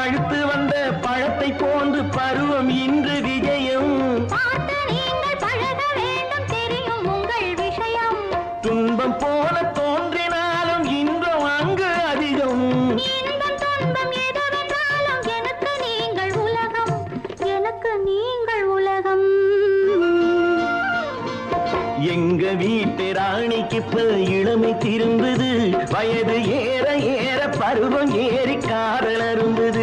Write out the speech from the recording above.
பழுத்து வந்த பழத்தை போன்று பருவம் இன்று விஜயம். பார்த்து நீங்கள் பழக வேண்டும், தெரியும் உங்கள் விஷயம். துன்பம் போல தோன்றினாலும் இன்பம் அங்கு அதிகம். இன்பம் துன்பம் எதுவென்றாலும் எனக்கு நீங்கள் உலகம், எனக்கு நீங்கள் உலகம். எங்க வீட்டு ராணிக்கு இப்ப இளமை திரும்புது, வயது ஏற ஏற பருவம் ஏறி காதல் அரும்புது.